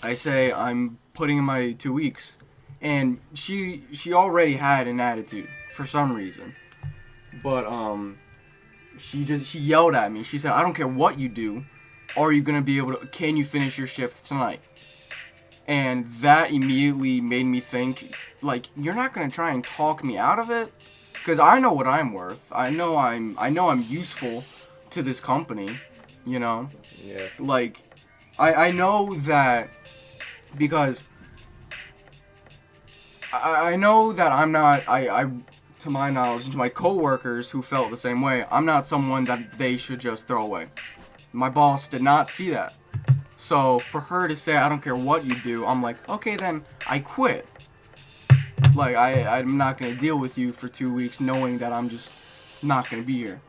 I say I'm putting in my 2 weeks, and she already had an attitude for some reason, but she yelled at me. She said, "I don't care what you do, are you gonna be able to? Can you finish your shift tonight? And that immediately made me think, like, you're not gonna try and talk me out of it, because I know what I'm worth. I know I'm useful to this company, you know. Yeah. Like, I know that because I know that I'm not, to my knowledge, to my coworkers who felt the same way, I'm not someone that they should just throw away. My boss did not see that. So for her to say, I don't care what you do, I'm like, okay, then I quit. Like, I'm not going to deal with you for 2 weeks knowing that I'm just not going to be here.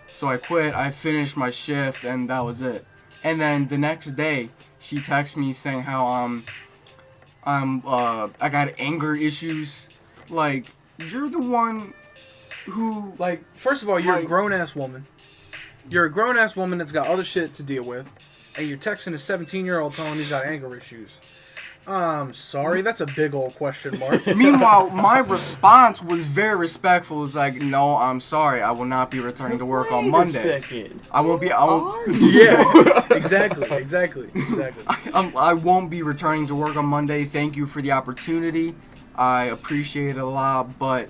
So I quit, I finished my shift, and that was it. And then the next day, she texts me saying how I got anger issues. Like, you're the one who... Like, first of all, you're like, a grown-ass woman. You're a grown-ass woman that's got other shit to deal with. And you're texting a 17-year-old telling him he's got anger issues. Sorry, that's a big old question mark. Meanwhile, my response was very respectful. It was like, no, I'm sorry. I will not be returning to work on Monday. I won't be... Yeah, exactly. I won't be returning to work on Monday. Thank you for the opportunity. I appreciate it a lot, but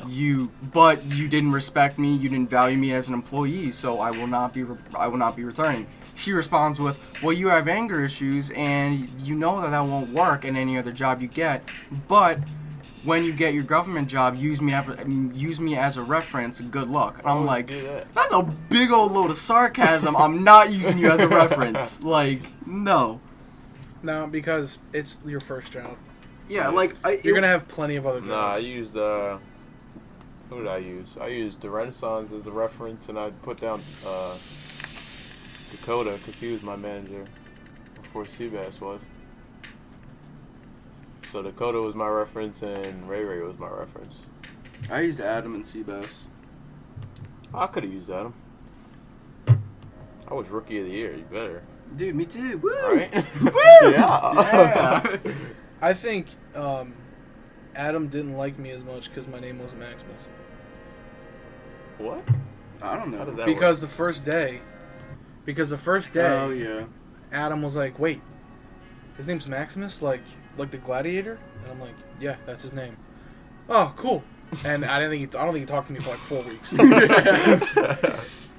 you didn't respect me. You didn't value me as an employee, so I will not be returning. She responds with, well, you have anger issues, and you know that won't work in any other job you get, but when you get your government job, use me as a reference, good luck. And I'm like, that's a big old load of sarcasm. I'm not using you as a reference. Like, no. No, because it's your first job. Yeah, like... You're going to have plenty of other jobs. Nah, I used, who did I use? I used the Renaissance as a reference, and I put down, Dakota, because he was my manager before Seabass was. So Dakota was my reference, and Ray Ray was my reference. I used Adam and Seabass. I could have used Adam. I was Rookie of the Year, you better. Dude, me too. Woo! Right? Woo! Yeah. I think Adam didn't like me as much because my name wasn't Maximus. What? I don't know. How does that Because the first day, Oh, yeah. Adam was like, wait, his name's Maximus? Like the gladiator? And I'm like, yeah, that's his name. Oh, cool. And I don't think he talked to me for like 4 weeks.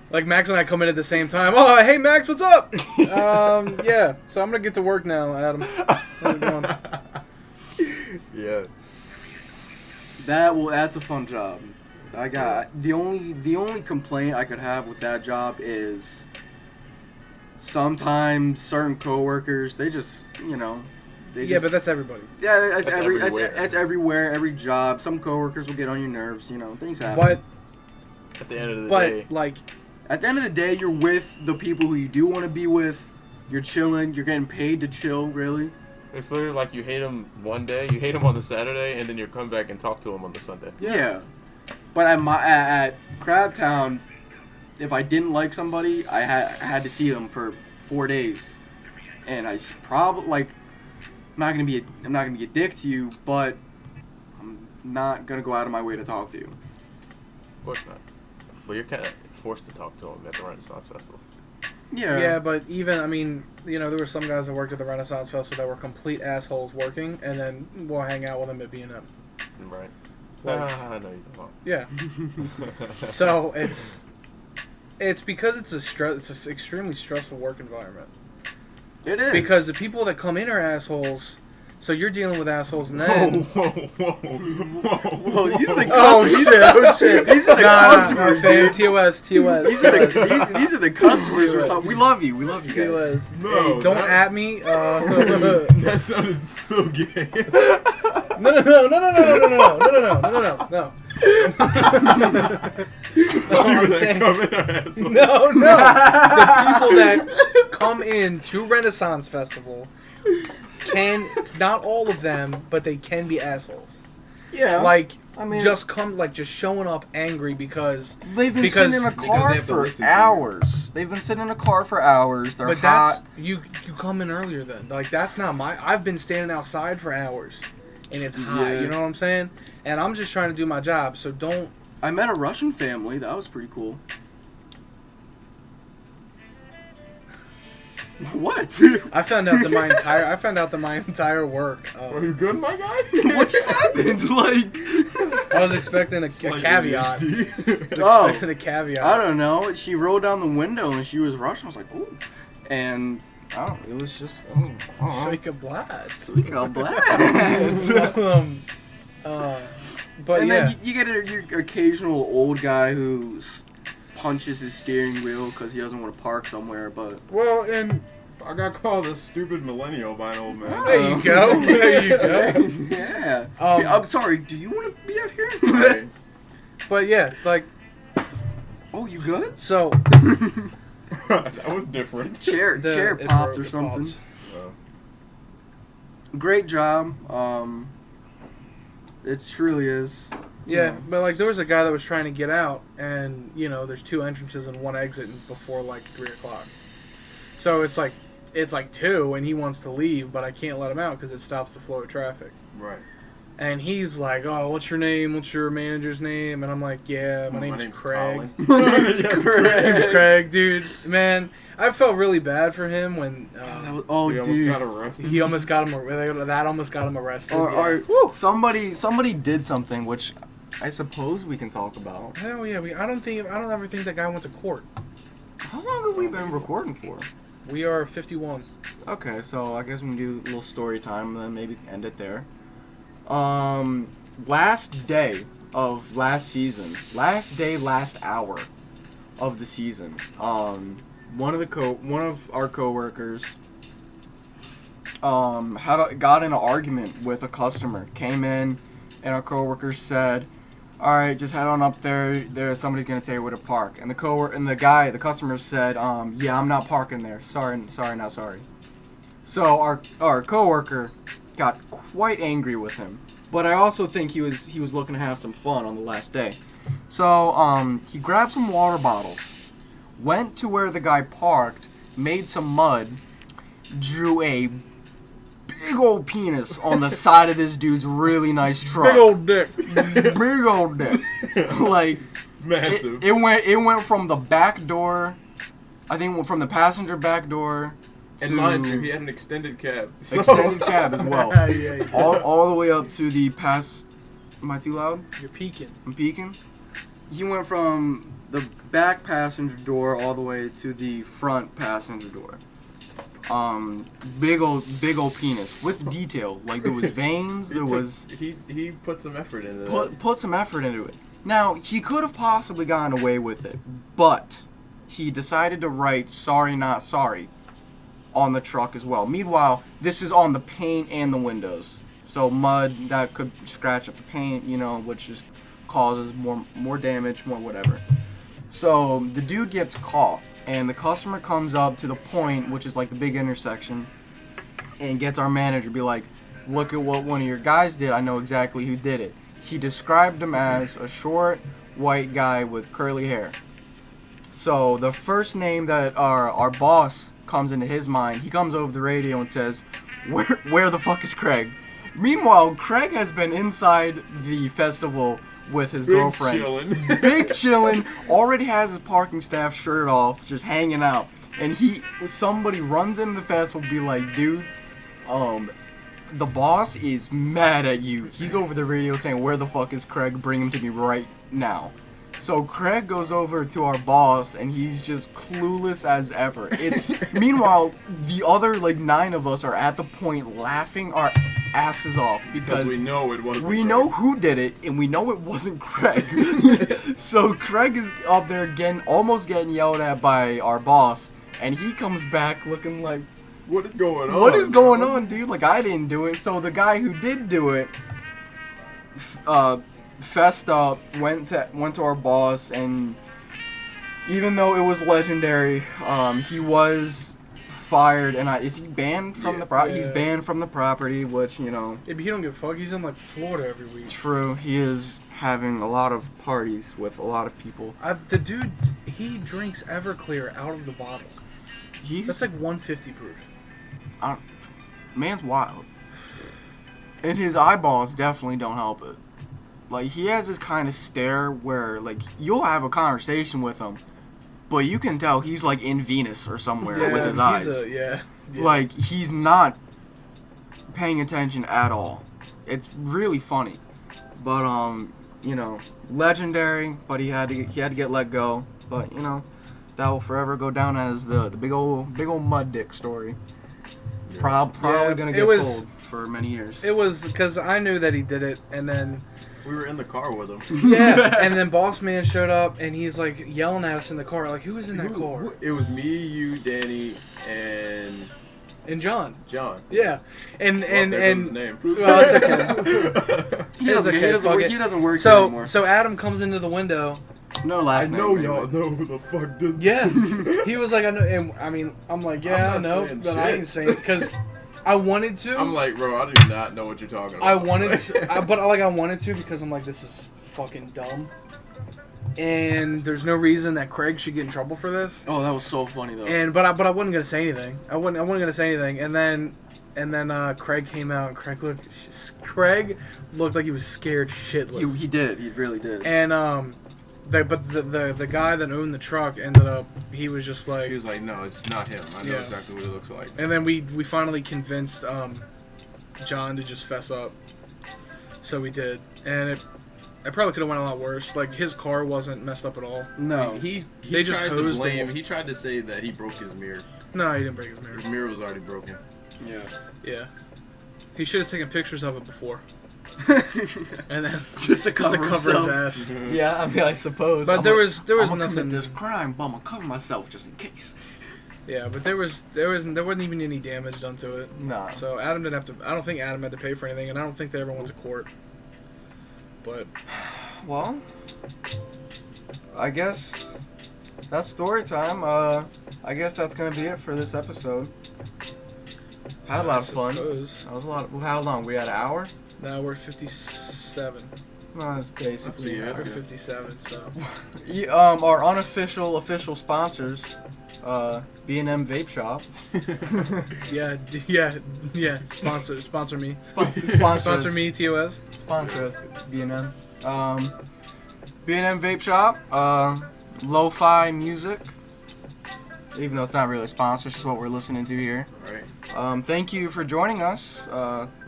Like, Max and I come in at the same time. Oh, hey, Max, what's up? Yeah, so I'm going to get to work now, Adam. How's it going? Yeah. That's a fun job. I got the only complaint I could have with that job is sometimes certain coworkers, they just, But that's everybody. Yeah, that's everywhere. That's everywhere, every job. Some coworkers will get on your nerves, things happen. But At the end of the day. like, at the end of the day, you're with the people who you do want to be with. You're chilling. You're getting paid to chill, really. It's literally like you hate him one day, you hate him on the Saturday, and then you come back and talk to him on the Sunday. Yeah. But at Crabtown, if I didn't like somebody, I had to see them for 4 days, and I probably I'm not gonna be a dick to you, but I'm not gonna go out of my way to talk to you. Of course not. But you're kind of forced to talk to him at the Renaissance Festival. Yeah. Yeah, but even, there were some guys that worked at the Renaissance Festival that were complete assholes working, and then we'll hang out with them at B&M. Right. Like, I know you're talking. yeah. So it's because it's an extremely stressful work environment. It is. Because the people that come in are assholes, so you're dealing with assholes, and then... Well, these are the Oh, shit. These are the customers, man. dude. TOS. These are the customers or something. We love you. We love you guys. TOS. No, Hey, don't that- at me. That sounded so gay. No. I'm saying, no. The people that come in to Renaissance Festival not all of them, but they can be assholes. Yeah. Just showing up angry because they've been sitting in a car for hours. They've been sitting in a car for hours. They're But hot. you come in earlier then. That's not I've been standing outside for hours, and it's hot. Yeah. You know what I'm saying? And I'm just trying to do my job. So don't. I met a Russian family. That was pretty cool. What? I found out that my entire work. Are you good, my guy? What just happened? Like, I was expecting a caveat. Oh, Expecting a caveat. I don't know. She rolled down the window and she was rushing. I was like, ooh. And I don't know, it was just, Shake a blast. Sweet blast. But and yeah. then you get your occasional old guy who punches his steering wheel because he doesn't want to park somewhere, but... Well, and I got called a stupid millennial by an old man. There you go. There you go. Yeah. I'm sorry, do you want to be out here? Hey, But yeah, like, Oh, you good? so that was different. Chair it popped broke, or it something. pops. Great job. It truly is. Yeah, but like there was a guy that was trying to get out, and you know, there's 2 entrances and 1 exit before like 3 o'clock. So it's like 2, and he wants to leave, but I can't let him out because it stops the flow of traffic. Right. And he's like, "Oh, what's your name? What's your manager's name?" And I'm like, "Yeah, my name's Craig." Colin. My name's Yes, Craig. My name's Craig, dude. Man, I felt really bad for him when Oh, He almost dude. got arrested. he almost got him. That almost got him arrested. Or yeah. somebody did something, which I suppose we can talk about. Hell yeah, I don't ever think that guy went to court. How long have we been recording for? We are 51. Okay, so I guess we can do a little story time and then maybe end it there. Last day of last season, last hour of the season. One of our coworkers got in an argument with a customer. Came in, and our coworker said, "All right, just head on up there. Somebody's gonna tell you where to park." And the customer said, "Yeah, I'm not parking there. Sorry, not sorry." So our coworker got quite angry with him, but I also think he was looking to have some fun on the last day. So he grabbed some water bottles, went to where the guy parked, made some mud, drew a big old penis on the side of this dude's really nice truck. Big old dick. Big old dick. Like Massive. it went from the back door, I think from the passenger back door. And mind you, he had an extended cab. So- Extended cab as well. Yeah. All the way up to the pass. Am I too loud? You're peeking. I'm peeking. He went from the back passenger door all the way to the front passenger door. Big old penis with detail. Like there was veins. There was He put some effort into that. put some effort into it. Now he could have possibly gotten away with it, but he decided to write "sorry, not sorry" on the truck as well. Meanwhile, this is on the paint and the windows. So mud that could scratch up the paint, which just causes more damage, more whatever. So the dude gets caught, and the customer comes up to the point, which is like the big intersection, and gets our manager to be like, "Look at what one of your guys did. I know exactly who did it." He described him as a short, white guy with curly hair. So the first name that our boss comes into his mind, he comes over the radio and says, where the fuck is Craig? Meanwhile, Craig has been inside the festival with his girlfriend. Big chillin', already has his parking staff shirt off, just hanging out. And somebody runs into the festival, be like, "Dude, the boss is mad at you. He's over the radio saying, 'Where the fuck is Craig? Bring him to me right now.'" So Craig goes over to our boss, and he's just clueless as ever. Meanwhile, the other 9 of us are at the point laughing our asses off because we know it wasn't. we know who did it, and we know it wasn't Craig. So Craig is up there almost getting yelled at by our boss, and he comes back looking like, What is going on? "What is going on, dude? Like, I didn't do it." So the guy who did do it, fessed up, went to our boss, and even though it was legendary, he was fired. And is he banned from the property? Yeah. He's banned from the property, which Yeah, but he don't give a fuck. He's in Florida every week. true. He is having a lot of parties with a lot of people. The dude, he drinks Everclear out of the bottle. That's 150 proof. Man's wild, and his eyeballs definitely don't help it. Like, he has this kind of stare where, you'll have a conversation with him, but you can tell he's like in Venus or somewhere Yeah, with his eyes. Yeah. Like, he's not paying attention at all. It's really funny. But, you know, legendary, but he had to get let go. But, you know, that will forever go down as the big old mud dick story. Probably gonna get told for many years. It was because I knew that he did it, and then We were in the car with him. yeah, and then Boss Man showed up, and he's like yelling at us in the car, like, who was in that car? It was me, you, Danny, and John. John. Yeah, and His name. well, it's okay. He doesn't work here anymore. So Adam comes into the window. No I last name. know anyway. y'all know who the fuck did. Yeah, he was like, I know, and I mean, I'm like, yeah, I I'm not know, saying but I shit. ain't saying because I wanted to. I'm like, bro, I do not know what you're talking about. I wanted to, I wanted to because I'm like, this is fucking dumb. And there's no reason that Craig should get in trouble for this. Oh, that was so funny though. And but I wasn't gonna say anything. I wasn't gonna say anything. And then Craig came out, and Craig looked like he was scared shitless. He did. He really did. And the guy that owned the truck ended up, he was just like, He was like, no, it's not him. I know Yeah. exactly what it looks like. and then we finally convinced John to just fess up. So we did, and it probably could have went a lot worse. Like, his car wasn't messed up at all. No. He They just tried to hosed the blame. whole- He tried to say that he broke his mirror. No, he didn't break his mirror. His mirror was already broken. Yeah. Yeah, he should have taken pictures of it before, and then Just to cover his himself. ass. Yeah, I mean, I suppose. But there was I'm nothing. commit this crime, but I'm gonna cover myself just in case. Yeah, but there wasn't even any damage done to it. Nah. So Adam didn't have to. I don't think Adam had to pay for anything, and I don't think they ever went to court. But Well, I guess that's story time. I guess that's gonna be it for this episode. Had a lot of fun. suppose. That was a lot. How long? We had an hour. Now we're 57. No, it's basically. That's We're good. 57. So Our unofficial official sponsors, B&M Vape Shop. yeah. Sponsor me. Sponsor Me, TOS. Sponsor us, B&M. B&M Vape Shop. Lo-fi music. Even though it's not really a sponsor, it's just what we're listening to here. Right. Thank you for joining us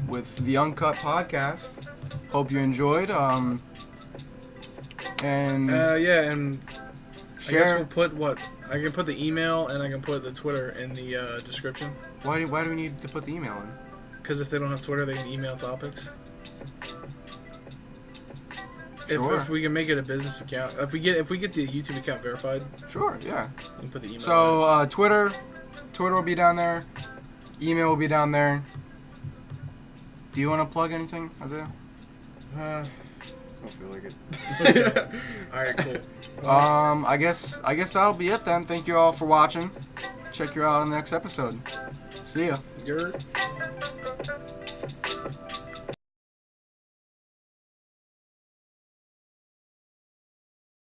with the Uncut Podcast. Hope you enjoyed. And And I guess share. we'll put I can put the email and I can put the Twitter in the description. Why do we need to put the email in? Because if they don't have Twitter, they can email topics. Sure. If we can make it a business account, if we get the YouTube account verified, Sure, yeah. you can put the email. So Twitter will be down there. Email will be down there. Do you want to plug anything, Isaiah? I don't feel like it. All right, cool. I guess that'll be it then. Thank you all for watching. Check you out on the next episode. See ya. You're